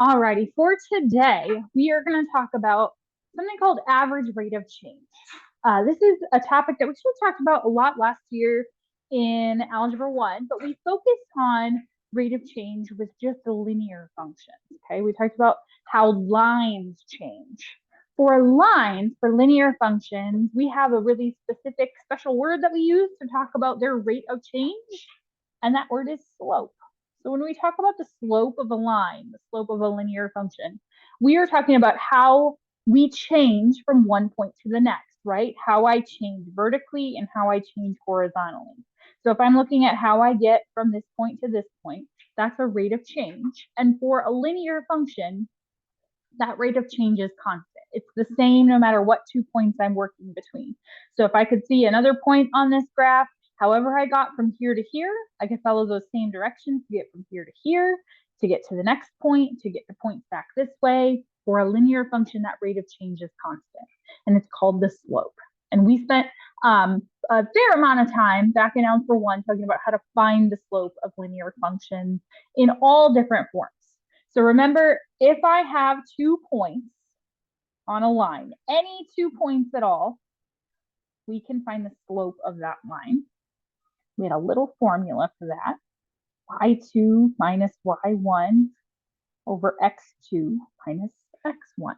Alrighty, for today, we are going to talk about something called average rate of change. This is a topic that we should have talked about a lot last year in Algebra 1, but we focused on rate of change with just the linear functions, okay? We talked about how lines change. For lines, for linear functions, we have a really specific special word that we use to talk about their rate of change, and that word is slope. So when we talk about the slope of a line, the slope of a linear function, we are talking about how we change from one point to the next, right? How I change vertically and how I change horizontally. So if I'm looking at how I get from this point to this point, that's a rate of change. And for a linear function, that rate of change is constant. It's the same no matter what 2 points I'm working between. So if I could see another point on this graph, however I got from here to here, I can follow those same directions to get from here to here, to get to the next point, to get the points back this way. For a linear function, that rate of change is constant, and it's called the slope. And we spent a fair amount of time back in Algebra 1 talking about how to find the slope of linear functions in all different forms. So remember, if I have 2 points on a line, any 2 points at all, we can find the slope of that line. We had a little formula for that. y2 minus y1 over x2 minus x1.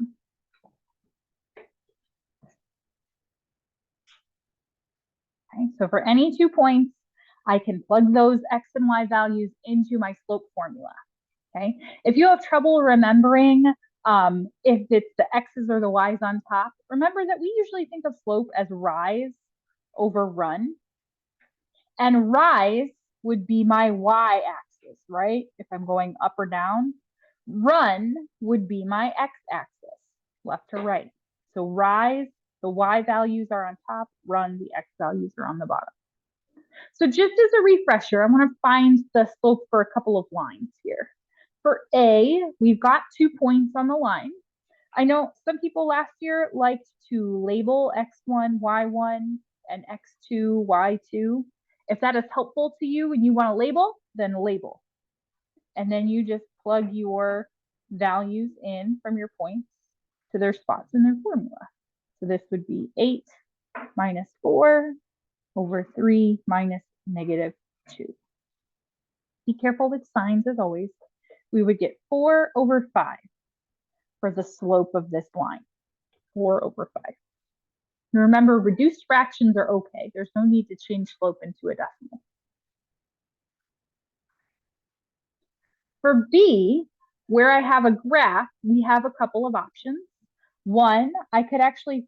Okay, so for any 2 points, I can plug those x and y values into my slope formula. Okay, if you have trouble remembering if it's the x's or the y's on top, remember that we usually think of slope as rise over run. And rise would be my y-axis, right? If I'm going up or down. Run would be my x-axis, left to right. So rise, the y values are on top. Run, the x values are on the bottom. So just as a refresher, I want to find the slope for a couple of lines here. For A, we've got 2 points on the line. I know some people last year liked to label x1, y1, and x2, y2. If that is helpful to you and you want to label, then label. And then you just plug your values in from your points to their spots in their formula. So this would be 8 minus 4 over 3 minus negative 2. Be careful with signs as always. We would get 4 over 5 for the slope of this line, 4 over 5. And remember, reduced fractions are okay. There's no need to change slope into a decimal. For B, where I have a graph, we have a couple of options. One, I could actually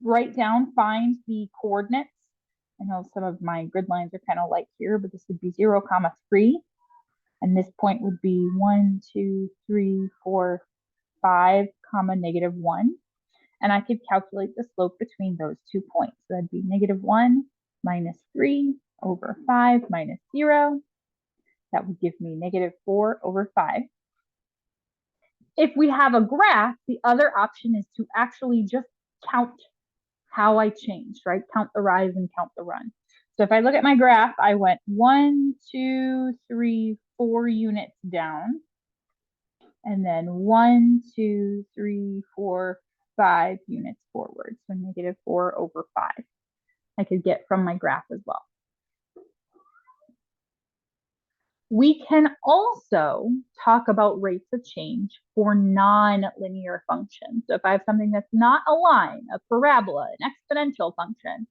write down, find the coordinates. I know some of my grid lines are kind of light here, but this would be 0, 3. And this point would be 1, 2, 3, 4, 5, negative 1. And I could calculate the slope between those 2 points. So that'd be negative 1 minus 3 over 5 minus 0. That would give me negative 4 over 5. If we have a graph, the other option is to actually just count how I changed, right? Count the rise and count the run. So if I look at my graph, I went 1, 2, 3, 4 units down. And then 1, 2, 3, 4, 5 units forward. So negative 4 over 5. I could get from my graph as well. We can also talk about rates of change for non-linear functions. So if I have something that's not a line, a parabola, an exponential function,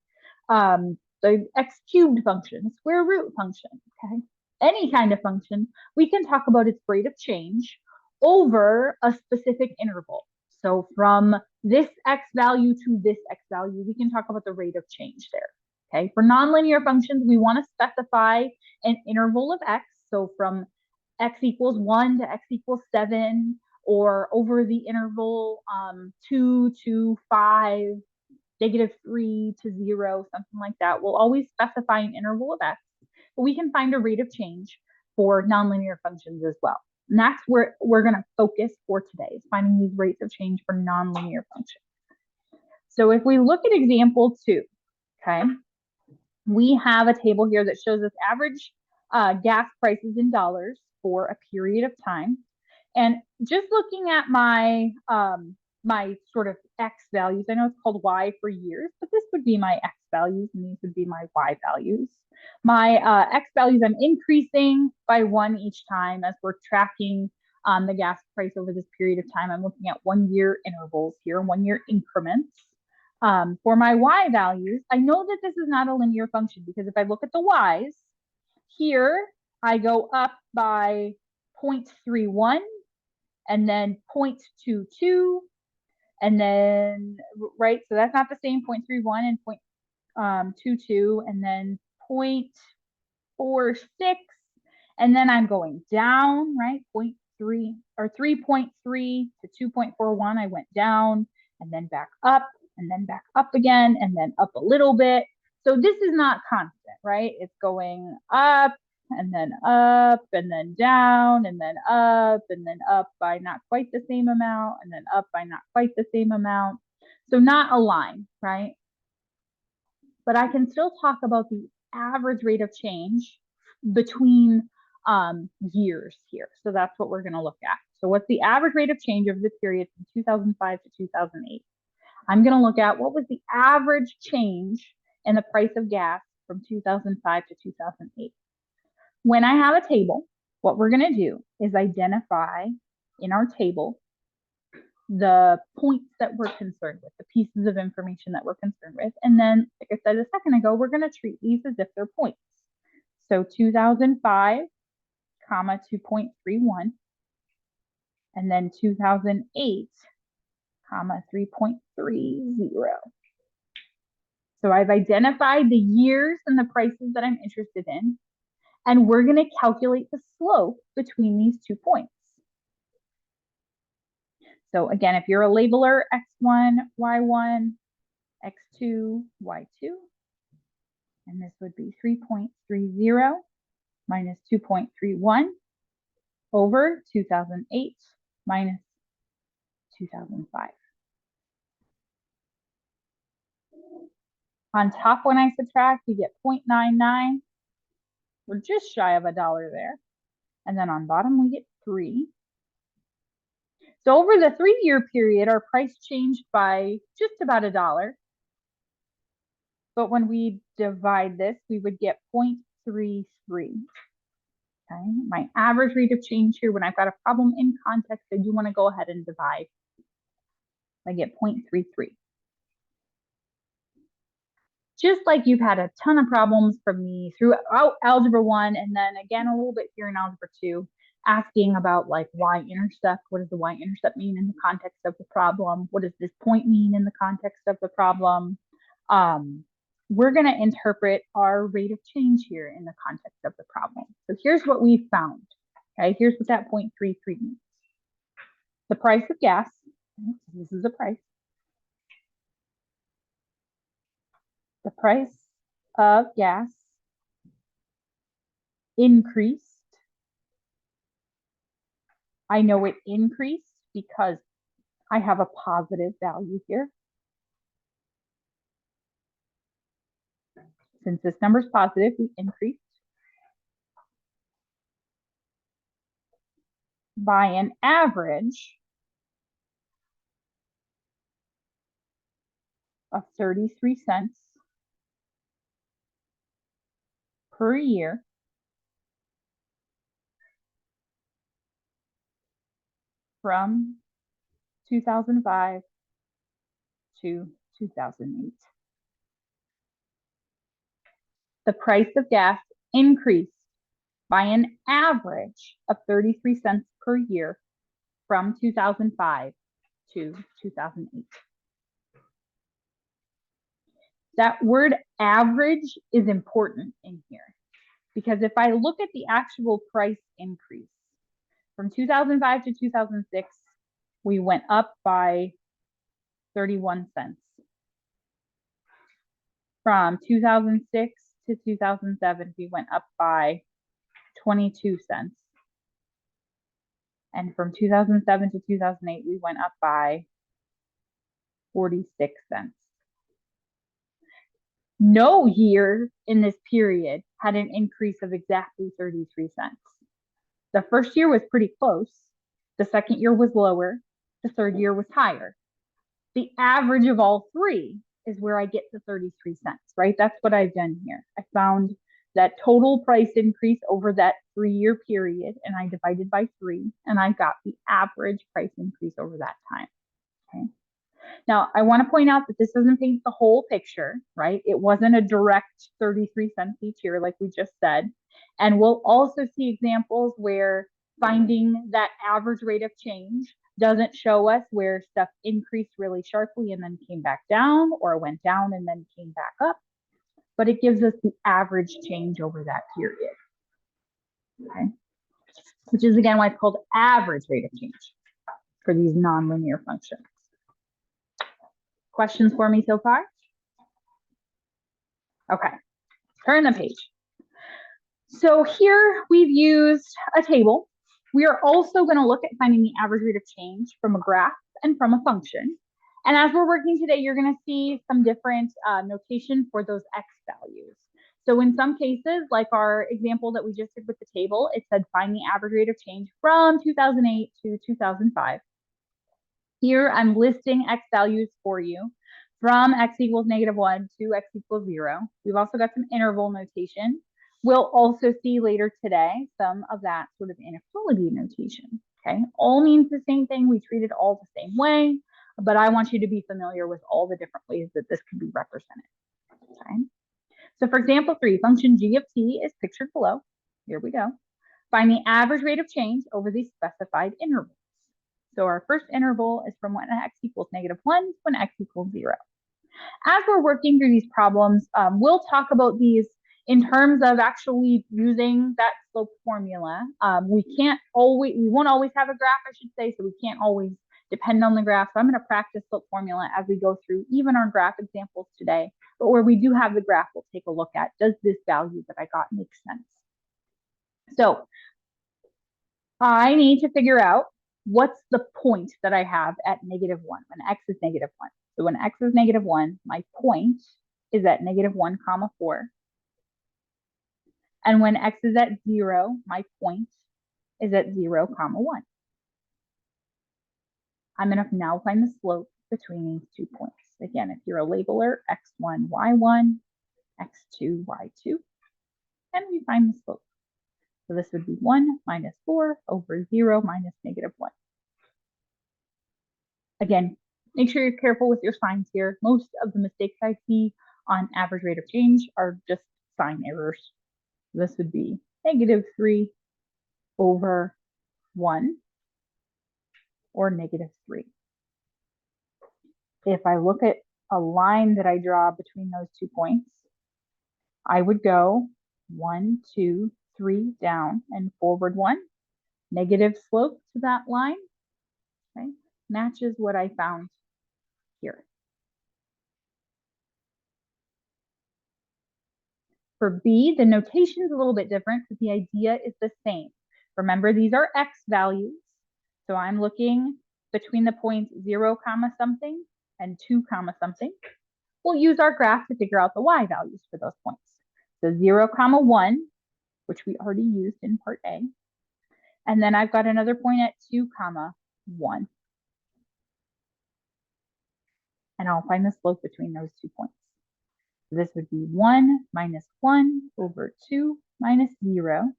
the x cubed function, the square root function, okay? Any kind of function, we can talk about its rate of change over a specific interval. So from this x value to this x value, we can talk about the rate of change there. Okay, for nonlinear functions, we want to specify an interval of x. So from x equals 1 to x equals 7, or over the interval 2 to 5, negative 3 to 0, something like that. We'll always specify an interval of x, but we can find a rate of change for nonlinear functions as well. And that's where we're going to focus for today, is finding these rates of change for nonlinear functions. So if we look at example 2, okay, we have a table here that shows us average gas prices in dollars for a period of time. And just looking at my my sort of X values, I know it's called Y for years, but this would be my X values and these would be my Y values. My X values, I'm increasing by 1 each time as we're tracking the gas price over this period of time. I'm looking at 1-year intervals here, 1-year increments. For my Y values, I know that this is not a linear function because if I look at the Ys, here I go up by 0.31 and then 0.22 and then, right, so that's not the same, 0.31 and 0.22 and then 0.46 and then I'm going down, right, 0.3 or 3.3 to 2.41, I went down and then back up and then back up again and then up a little bit. So this is not constant, right? It's going up and then up and then down and then up by not quite the same amount and then up by not quite the same amount. So not a line, right? But I can still talk about the average rate of change between years here. So that's what we're going to look at. So what's the average rate of change over the period from 2005 to 2008? I'm going to look at what was the average change in the price of gas from 2005 to 2008. When I have a table, what we're going to do is identify in our table the points that we're concerned with, the pieces of information that we're concerned with. And then, like I said a second ago, we're going to treat these as if they're points. So 2005, comma 2.31, and then 2008, comma 3.30. So I've identified the years and the prices that I'm interested in, and we're going to calculate the slope between these 2 points. So again, if you're a labeler, X1, Y1, X2, Y2, and this would be 3.30 minus 2.31 over 2008 minus 2005. On top, when I subtract, you get 0.99. We're just shy of $1 there. And then on bottom, we get 3. So over the 3-year period, our price changed by just about $1. But when we divide this, we would get 0.33. Okay, my average rate of change here, when I've got a problem in context, I do want to go ahead and divide. I get 0.33. Just like you've had a ton of problems from me throughout Algebra 1, and then again a little bit here in Algebra 2, asking about like y-intercept. What does the y-intercept mean in the context of the problem? What does this point mean in the context of the problem? We're going to interpret our rate of change here in the context of the problem. So here's what we found. Okay, here's what that 0.33 means. The price of gas, this is the price. The price of gas increased. I know it increased because I have a positive value here. Since this number is positive, we increased by an average of 33 cents per year from 2005 to 2008. The price of gas increased by an average of 33 cents per year from 2005 to 2008. That word average is important in here because if I look at the actual price increase from 2005 to 2006, we went up by 31 cents. From 2006 to 2007, we went up by 22 cents. And from 2007 to 2008, we went up by 46 cents. No year in this period had an increase of exactly 33 cents. The first year was pretty close, The second year was lower. The third year was higher. The average of all three is where I get the 33 cents, right? That's what I've done here. I found that total price increase over that 3-year period, and I divided by 3, and I got the average price increase over that time. Okay. Now, I want to point out that this doesn't paint the whole picture, right? It wasn't a direct 33 cents each year, like we just said. And we'll also see examples where finding that average rate of change doesn't show us where stuff increased really sharply and then came back down, or went down and then came back up, but it gives us the average change over that period. Okay. Which is again why it's called average rate of change for these nonlinear functions. Questions for me so far? Okay, turn the page. So here we've used a table. We are also going to look at finding the average rate of change from a graph and from a function. And as we're working today, you're going to see some different notation for those x values. So in some cases, like our example that we just did with the table, it said find the average rate of change from 2008 to 2005. Here I'm listing x values for you from x equals -1 to x equals 0. We've also got some interval notation. We'll also see later today some of that sort of inequality notation. Okay, all means the same thing. We treat it all the same way, but I want you to be familiar with all the different ways that this can be represented. Okay. So for example 3, function g of t is pictured below. Here we go. Find the average rate of change over these specified intervals. So our first interval is from when x equals -1 to when x equals 0. As we're working through these problems, we'll talk about these in terms of actually using that slope formula. We won't always have a graph, I should say, so we can't always depend on the graph. So I'm going to practice slope formula as we go through even our graph examples today. But where we do have the graph, we'll take a look at, does this value that I got make sense? So I need to figure out what's the point that I have at -1 when x is -1. So when x is -1, my point is at -1, 4. And when x is at 0, my point is at 0, 1. I'm going to now find the slope between these 2 points. Again, if you're a labeler, x1, y1, x2, y2, and we find the slope. So this would be 1 minus 4 over 0 minus -1. Again, make sure you're careful with your signs here. Most of the mistakes I see on average rate of change are just sign errors. This would be -3 over 1 or -3. If I look at a line that I draw between those 2 points, I would go 1, 2, 3 down and forward 1. Negative slope to that line, okay, matches what I found here. For B, the notation is a little bit different, but the idea is the same. Remember, these are x values. So I'm looking between the points 0, something and 2, something. We'll use our graph to figure out the y values for those points. So 0, 1, which we already used in part A. And then I've got another point at 2, 1. And I'll find the slope between those 2 points. So this would be 1 minus 1 over 2 minus 0,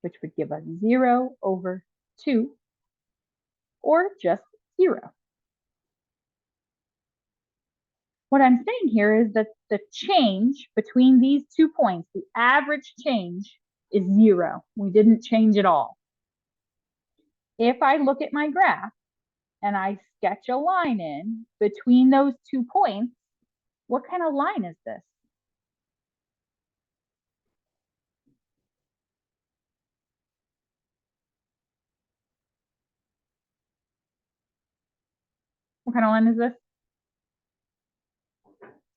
which would give us 0 over 2, or just 0. What I'm saying here is that the change between these 2 points, the average change, is 0. We didn't change at all. If I look at my graph and I sketch a line in between those 2 points, what kind of line is this? What kind of line is this?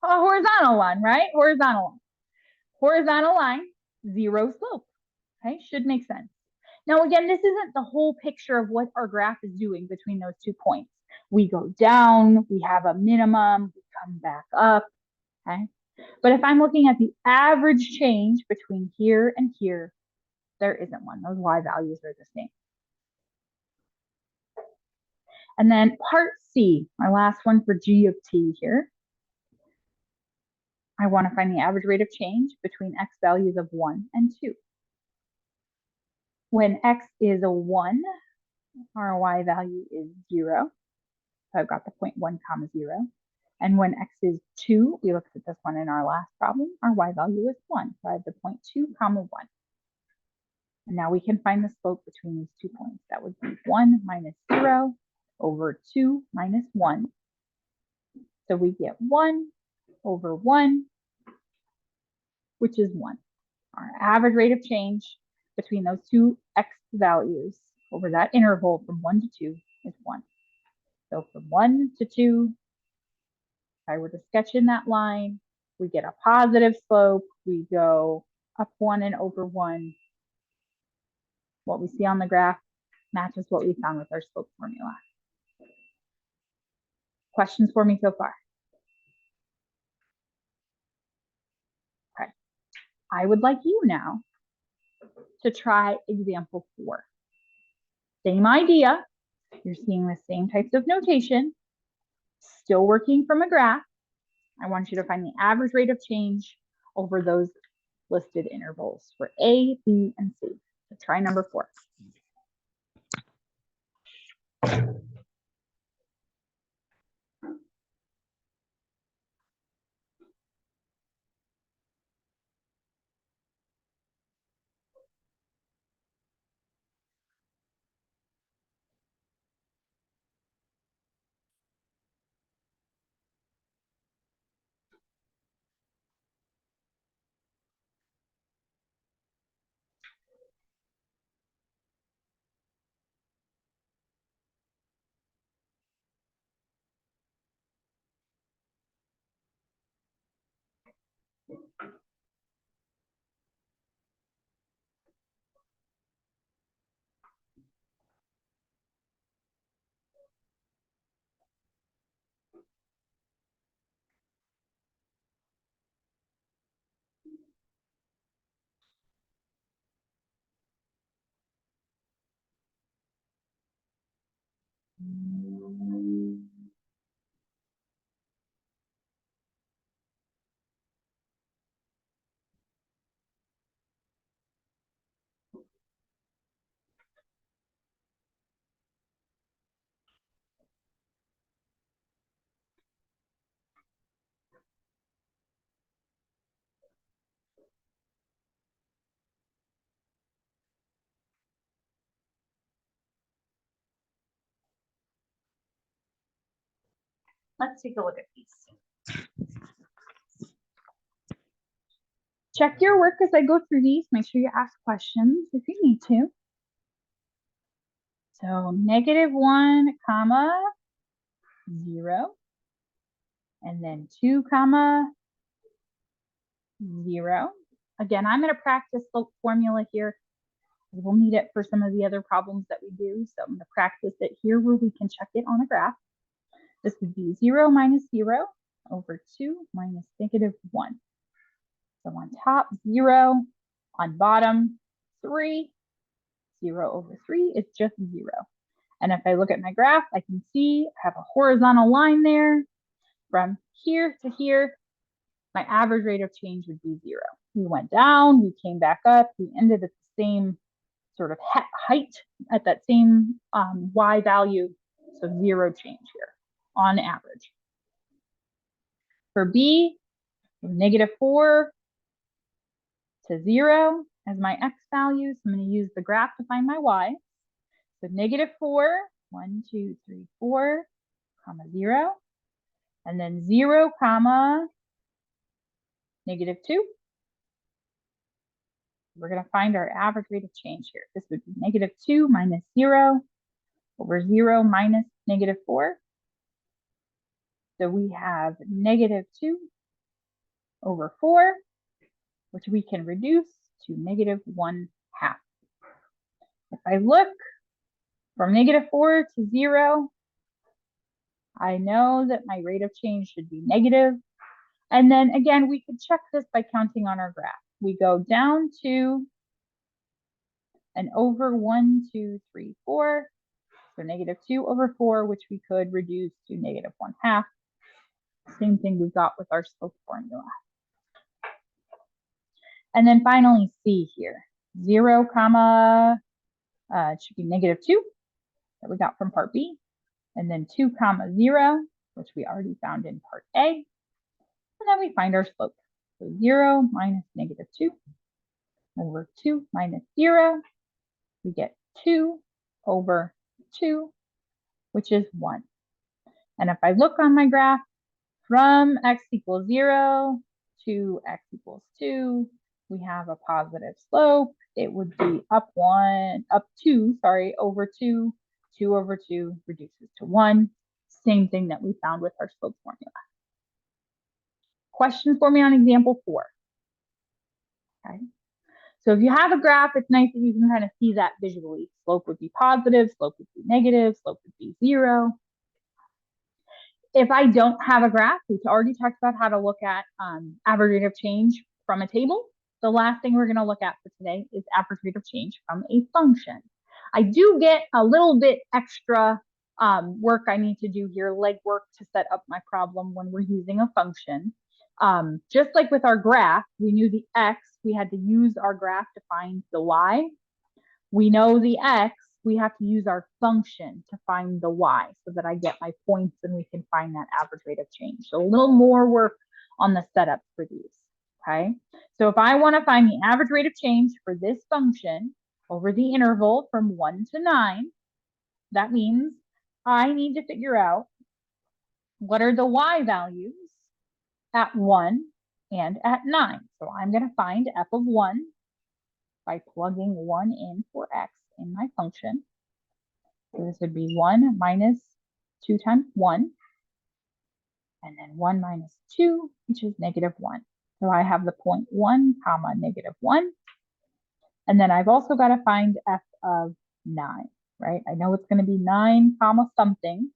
A horizontal line, right? Horizontal line. Horizontal line, 0 slope. Okay, should make sense. Now, again, this isn't the whole picture of what our graph is doing between those 2 points. We go down, we have a minimum, we come back up, okay? But if I'm looking at the average change between here and here, there isn't one. Those y values are the same. And then part C, my last one for G of t here. I want to find the average rate of change between x values of 1 and 2. When x is a 1, our y value is 0. So I've got the 0.1 comma 0. And when x is 2, we looked at this one in our last problem, our y value is 1. So I have the 0.2 comma 1. And now we can find the slope between these 2 points. That would be 1 minus 0 over 2 minus 1. So we get 1 over 1, which is 1. Our average rate of change between those two x values over that interval from 1 to 2 is 1. So from 1 to 2, if I were to sketch in that line, we get a positive slope. We go up 1 and over 1. What we see on the graph matches what we found with our slope formula. Questions for me so far? Okay. I would like you now to try example 4. Same idea. You're seeing the same types of notation, still working from a graph. I want you to find the average rate of change over those listed intervals for A, B, and C. So try number 4. Let's take a look at these. Check your work as I go through these. Make sure you ask questions if you need to. So -1 comma 0, and then 2 comma 0. Again, I'm going to practice the formula here. We'll need it for some of the other problems that we do. So I'm going to practice it here where we can check it on a graph. This would be 0 minus 0 over 2 minus -1. So on top, 0. On bottom, 3. 0 over 3 is just 0. And if I look at my graph, I can see I have a horizontal line there. From here to here, my average rate of change would be 0. We went down, we came back up, we ended at the same sort of height at that same y value. So 0 change here on average. For B, from -4 to 0 as my x values. I'm going to use the graph to find my y. So -4, 1, 2, 3, 4, comma 0. And then 0, comma -2. We're going to find our average rate of change here. This would be -2 minus 0 over 0 minus -4. So we have -2 over 4, which we can reduce to -1/2. If I look from -4 to 0, I know that my rate of change should be negative. And then again, we could check this by counting on our graph. We go down to and over 1, 2, 3, 4. So negative 2 over 4, which we could reduce to negative 1/2. Same thing we got with our slope formula. And then finally C here, 0, comma, it should be negative 2 that we got from part B. And then 2, comma, 0, which we already found in part A. And then we find our slope. So 0 minus negative 2 over 2 minus 0. We get 2 over 2, which is 1. And if I look on my graph, from x equals 0 to x equals 2, we have a positive slope. It would be up 2 over 2. 2 over 2 reduces to 1. Same thing that we found with our slope formula. Questions for me on example 4. Okay. So if you have a graph, it's nice that you can kind of see that visually. Slope would be positive, slope would be negative, slope would be 0. If I don't have a graph, we've already talked about how to look at average rate of change from a table. The last thing we're going to look at for today is average rate of change from a function. I do get a little bit extra work I need to do here, legwork to set up my problem when we're using a function. Just like with our graph, we knew the x, we had to use our graph to find the y. We know the x, we have to use our function to find the y so that I get my points and we can find that average rate of change. So a little more work on the setup for these, okay? So if I want to find the average rate of change for this function over the interval from 1 to 9, that means I need to figure out what are the y values at 1 and at 9. So I'm going to find f of 1 by plugging 1 in for x in my function. So this would be 1 minus 2 times 1, and then 1 minus 2, which is negative 1. So I have the point 1, comma, negative 1. And then I've also got to find f of 9, right? I know it's going to be 9, comma, something,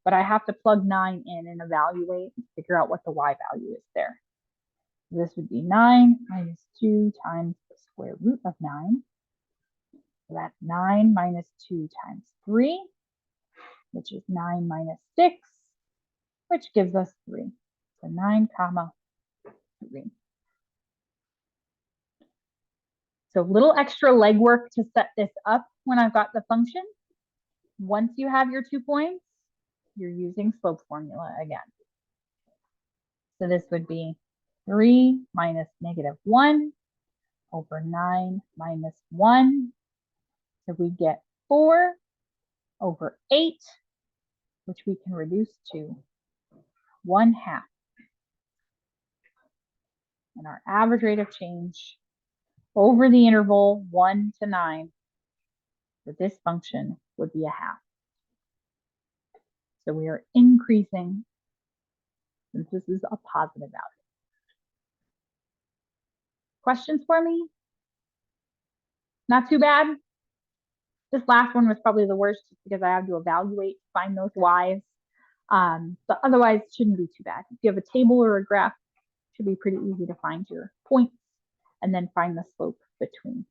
but I have to plug 9 in and evaluate and figure out what the y value is there. So this would be 9 minus 2 times the square root of 9. So that's 9 minus 2 times 3, which is 9 minus 6, which gives us 3. So 9, comma, 3. So a little extra legwork to set this up when I've got the function. Once you have your 2 points, you're using slope formula again. So this would be 3 minus negative 1 over 9 minus 1. So we get 4 over 8, which we can reduce to 1/2. And our average rate of change over the interval 1 to 9 for this function would be 1/2. So we are increasing since this is a positive value. Questions for me? Not too bad. This last one was probably the worst just because I have to evaluate, find those y's. But otherwise, it shouldn't be too bad. If you have a table or a graph, it should be pretty easy to find your points and then find the slope between.